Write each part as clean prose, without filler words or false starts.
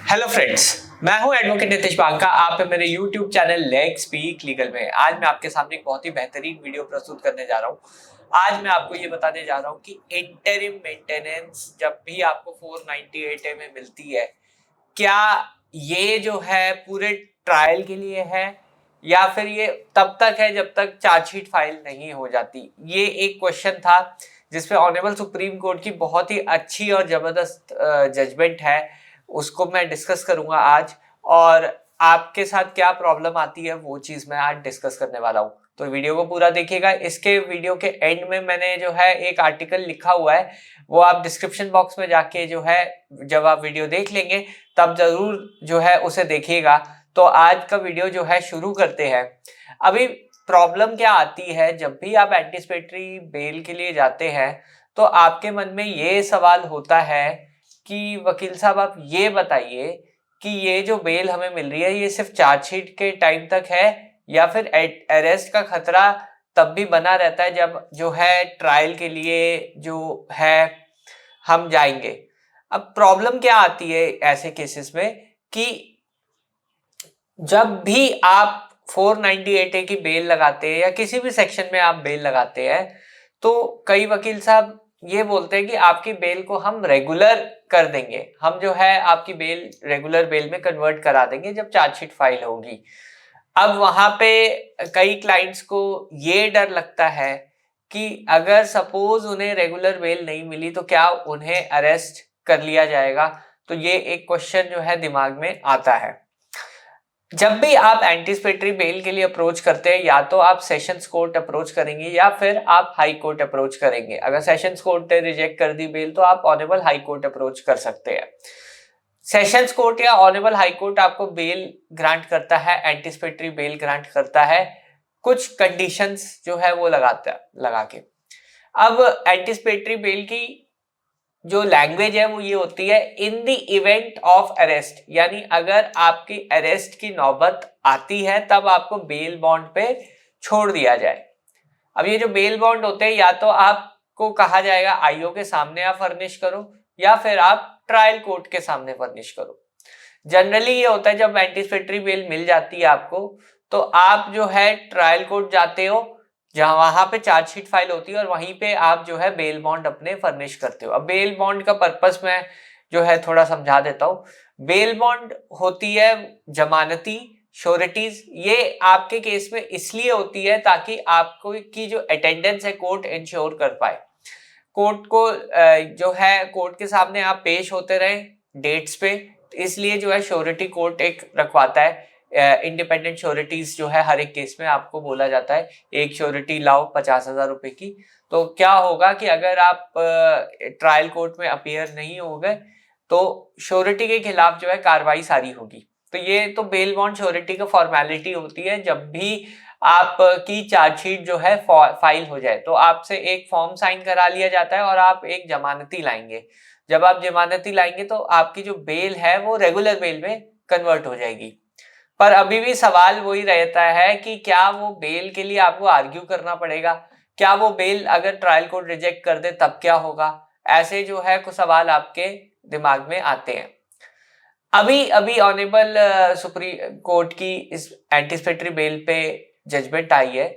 Hello friends, मैं हूं advocate Nitish Banka. आप मेरे YouTube channel let's speak legal में आज मैं आपके सामने एक बहुत ही बेहतरीन वीडियो प्रस्तुत करने जा रहा हूं। आज मैं आपको ये बताने जा रहा हूं कि इंटरिम मेंटेनेंस जब भी आपको 498A में मिलती है, क्या ये जो है पूरे ट्रायल के लिए है या फिर ये तब तक है जब तक चार्जशीट फाइल नहीं हो जाती। ये एक क्वेश्चन था जिसपे ऑनरेबल सुप्रीम कोर्ट की बहुत ही अच्छी और जबरदस्त जजमेंट है, उसको मैं डिस्कस करूंगा आज। और आपके साथ क्या प्रॉब्लम आती है वो चीज मैं आज डिस्कस करने वाला हूँ, तो वीडियो को पूरा देखिएगा। इसके वीडियो के एंड में मैंने जो है एक आर्टिकल लिखा हुआ है, वो आप डिस्क्रिप्शन बॉक्स में जाके जो है जब आप वीडियो देख लेंगे तब जरूर जो है उसे देखिएगा। तो आज का वीडियो जो है शुरू करते हैं। अभी प्रॉब्लम क्या आती है, जब भी आप एंटीसिपेटरी बेल के लिए जाते हैं तो आपके मन में ये सवाल होता है कि वकील साहब आप ये बताइए कि ये जो बेल हमें मिल रही है ये सिर्फ चार्जशीट के टाइम तक है या फिर अरेस्ट का खतरा तब भी बना रहता है जब जो है ट्रायल के लिए जो है हम जाएंगे। अब प्रॉब्लम क्या आती है ऐसे केसेस में कि जब भी आप 498A की बेल लगाते हैं या किसी भी सेक्शन में आप बेल लगाते हैं तो कई वकील साहब ये बोलते हैं कि आपकी बेल को हम रेगुलर कर देंगे, हम जो है आपकी बेल रेगुलर बेल में कन्वर्ट करा देंगे जब चार्जशीट फाइल होगी। अब वहां पे कई क्लाइंट्स को ये डर लगता है कि अगर सपोज उन्हें रेगुलर बेल नहीं मिली तो क्या उन्हें अरेस्ट कर लिया जाएगा। तो ये एक क्वेश्चन जो है दिमाग में आता है। जब भी आप एंटीसिपेटरी बेल के लिए अप्रोच करते हैं या तो आप सेशंस कोर्ट अप्रोच करेंगे या फिर आप हाई कोर्ट अप्रोच करेंगे। अगर सेशंस कोर्ट ने रिजेक्ट कर दी बेल तो आप ऑनरेबल हाई कोर्ट अप्रोच कर सकते हैं। सेशंस कोर्ट या ऑनरेबल हाई कोर्ट आपको बेल ग्रांट करता है, एंटीसिपेटरी बेल ग्रांट करता है कुछ कंडीशंस जो है वो लगा के। अब एंटीसिपेटरी बेल की जो लैंग्वेज है वो ये होती है in the event of arrest, यानी अगर आपकी अरेस्ट की नौबत आती है तब आपको बेल बॉन्ड पे छोड़ दिया जाए। अब ये जो बेल बॉन्ड होते हैं या तो आपको कहा जाएगा आईओ के सामने आप फर्निश करो या फिर आप ट्रायल कोर्ट के सामने फर्निश करो। जनरली ये होता है जब एंटीसिपेटरी बेल मिल जाती है आपको तो आप जो है ट्रायल कोर्ट जाते हो जहां वहां पे चार्जशीट फाइल होती है और वहीं पे आप जो है बेल बॉन्ड अपने फर्निश करते हो। अब बेल बॉन्ड का पर्पस मैं जो है थोड़ा समझा देता हूँ। बेल बॉन्ड होती है जमानती श्योरिटीज, ये आपके केस में इसलिए होती है ताकि आपको की जो अटेंडेंस है कोर्ट इंश्योर कर पाए। कोर्ट को जो है कोर्ट के सामने आप पेश होते रहे डेट्स पे, इसलिए जो है श्योरिटी कोर्ट एक रखवाता है। इंडिपेंडेंट श्योरिटीज जो है हर एक केस में आपको बोला जाता है एक श्योरिटी लाओ 50,000 रुपए की। तो क्या होगा कि अगर आप ट्रायल कोर्ट में अपीयर नहीं हो गए तो श्योरिटी के खिलाफ जो है कार्रवाई सारी होगी। तो ये तो बेल बॉन्ड श्योरिटी का फॉर्मेलिटी होती है। जब भी आपकी चार्जशीट जो है फाइल हो जाए तो आपसे एक फॉर्म साइन करा लिया जाता है और आप एक जमानती लाएंगे। जब आप जमानती लाएंगे तो आपकी जो बेल है वो रेगुलर बेल में कन्वर्ट हो जाएगी। पर अभी भी सवाल वही रहता है कि क्या वो बेल के लिए आपको आर्ग्यू करना पड़ेगा, क्या वो बेल अगर ट्रायल कोर्ट रिजेक्ट कर दे तब क्या होगा। ऐसे जो है कुछ सवाल आपके दिमाग में आते हैं। अभी अभी ऑनरेबल सुप्रीम कोर्ट की इस एंटीसिपेटरी बेल पे जजमेंट आई है।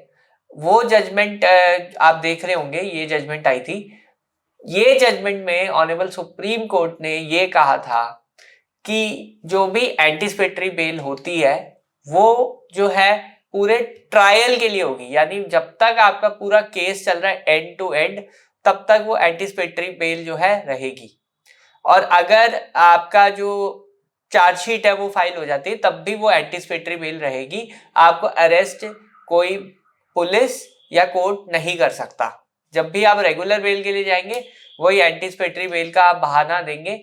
वो जजमेंट आप देख रहे होंगे, ये जजमेंट आई थी। ये जजमेंट में ऑनरेबल सुप्रीम कोर्ट ने ये कहा था कि जो भी एंटीसिपेटरी बेल होती है वो जो है पूरे ट्रायल के लिए होगी, यानी जब तक आपका पूरा केस चल रहा है एंड टू एंड तब तक वो एंटीसिपेटरी बेल जो है रहेगी। और अगर आपका जो चार्जशीट है वो फाइल हो जाती है तब भी वो एंटीसिपेटरी बेल रहेगी। आपको अरेस्ट कोई पुलिस या कोर्ट नहीं कर सकता। जब भी आप रेगुलर बेल के लिए जाएंगे वही एंटीसिपेटरी बेल का आप बहाना देंगे,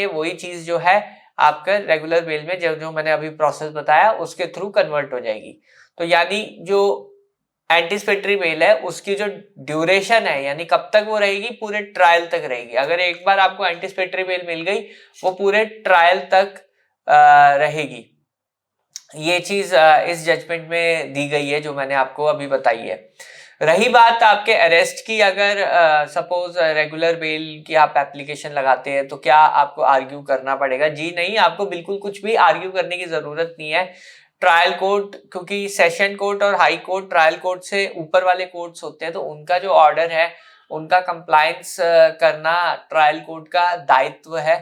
वही चीज जो है आपका रेगुलर बेल में जो मैंने अभी प्रोसेस बताया उसके थ्रू कन्वर्ट हो जाएगी। तो यानी जो एंटीसिपेटरी बेल है उसकी जो ड्यूरेशन है यानी कब तक वो रहेगी, पूरे ट्रायल तक रहेगी। अगर एक बार आपको एंटीसिपेटरी बेल मिल गई वो पूरे ट्रायल तक रहेगी। ये चीज इस जजमेंट में दी गई है जो मैंने आपको अभी बताई है। रही बात आपके अरेस्ट की, अगर सपोज रेगुलर बेल की आप एप्लीकेशन लगाते हैं तो क्या आपको आर्ग्यू करना पड़ेगा? जी नहीं, आपको बिल्कुल कुछ भी आर्ग्यू करने की जरूरत नहीं है। ट्रायल कोर्ट, क्योंकि सेशन कोर्ट और हाई कोर्ट ट्रायल कोर्ट से ऊपर वाले कोर्ट्स होते हैं, तो उनका जो ऑर्डर है उनका कंप्लायंस करना ट्रायल कोर्ट का दायित्व है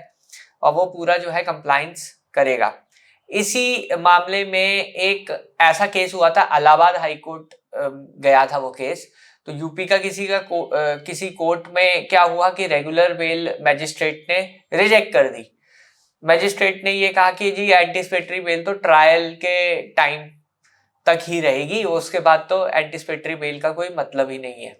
और वो पूरा जो है कंप्लायंस करेगा। इसी मामले में एक ऐसा केस हुआ था, इलाहाबाद हाई कोर्ट गया था वो केस। तो यूपी का किसी कोर्ट में क्या हुआ कि रेगुलर बेल मैजिस्ट्रेट ने रिजेक्ट कर दी। मैजिस्ट्रेट ने ये कहा कि जी एंटीसिपेटरी बेल तो ट्रायल के टाइम तक ही रहेगी, उसके बाद तो एंटीसिपेटरी बेल का कोई मतलब ही नहीं है,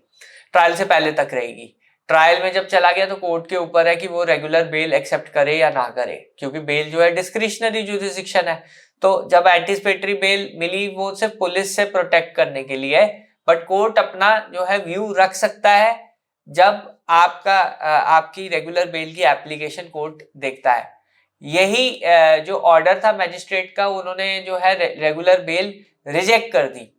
ट्रायल से पहले तक रहेगी। ट्रायल में जब चला गया तो कोर्ट के ऊपर है कि वो रेगुलर बेल एक्सेप्ट करे या ना करे, क्योंकि बेल जो है डिस्क्रिशनरी जुरिसडिक्शन है। तो जब एंटीसिपेटरी बेल मिली वो सिर्फ पुलिस से प्रोटेक्ट करने के लिए है, बट कोर्ट अपना जो है व्यू रख सकता है जब आपकी रेगुलर बेल की एप्लीकेशन कोर्ट देखता है। यही जो ऑर्डर था मैजिस्ट्रेट का, उन्होंने जो है रेगुलर बेल रिजेक्ट कर दी।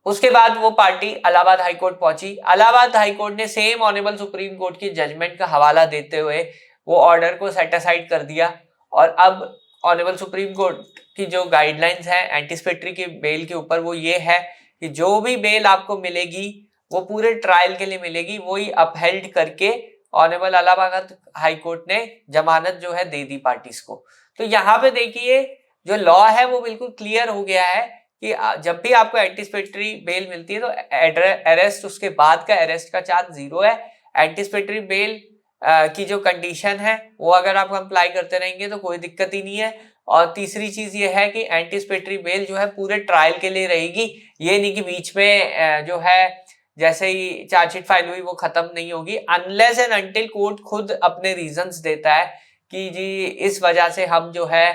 उसके बाद वो पार्टी इलाहाबाद हाई कोर्ट पहुंची। इलाहाबाद हाई कोर्ट ने सेम ऑनरेबल सुप्रीम कोर्ट की जजमेंट का हवाला देते हुए वो ऑर्डर को सेट असाइड कर दिया। और अब ऑनरेबल सुप्रीम कोर्ट की जो गाइडलाइंस है एंटीसिपेटरी की बेल के ऊपर, वो ये है कि जो भी बेल आपको मिलेगी वो पूरे ट्रायल के लिए मिलेगी, वही अपहेल्ड करके ऑनरेबल इलाहाबाद हाई कोर्ट ने जमानत जो है दे दी पार्टीज को। तो यहाँ पे देखिए जो लॉ है वो बिल्कुल क्लियर हो गया है कि जब भी आपको एंटीसिपेटरी बेल मिलती है तो अरेस्ट, उसके बाद का अरेस्ट का चार्ज 0 है। एंटीसिपेटरी बेल की जो कंडीशन है वो अगर आप अप्लाई करते रहेंगे तो कोई दिक्कत ही नहीं है। और तीसरी चीज ये है कि एंटीसिपेटरी बेल जो है पूरे ट्रायल के लिए रहेगी, ये नहीं कि बीच में जो है जैसे ही चार्जशीट फाइल हुई वो खत्म नहीं होगी, अनलेस एंड अनटिल कोर्ट खुद अपने रीजंस देता है कि जी इस वजह से हम जो है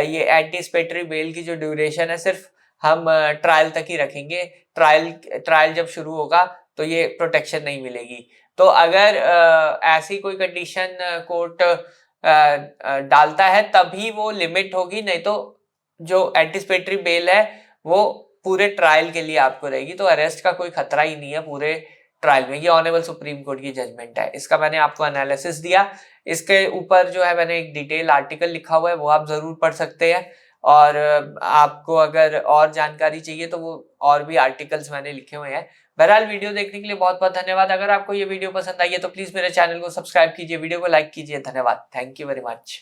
ये एंटीसिपेटरी बेल की जो ड्यूरेशन है सिर्फ हम ट्रायल तक ही रखेंगे, ट्रायल जब शुरू होगा तो ये प्रोटेक्शन नहीं मिलेगी। तो अगर ऐसी कोई कंडीशन कोर्ट डालता है तभी वो लिमिट होगी, नहीं तो जो एंटीसिपेटरी बेल है वो पूरे ट्रायल के लिए आपको रहेगी। तो अरेस्ट का कोई खतरा ही नहीं है पूरे ट्रायल में। ये ऑनरेबल सुप्रीम कोर्ट की जजमेंट है, इसका मैंने आपको एनालिसिस दिया। इसके ऊपर जो है मैंने एक डिटेल आर्टिकल लिखा हुआ है, वो आप जरूर पढ़ सकते हैं। और आपको अगर और जानकारी चाहिए तो वो और भी आर्टिकल्स मैंने लिखे हुए हैं। बहरहाल वीडियो देखने के लिए बहुत बहुत धन्यवाद। अगर आपको ये वीडियो पसंद आई है तो प्लीज मेरे चैनल को सब्सक्राइब कीजिए, वीडियो को लाइक कीजिए। धन्यवाद, थैंक यू वेरी मच।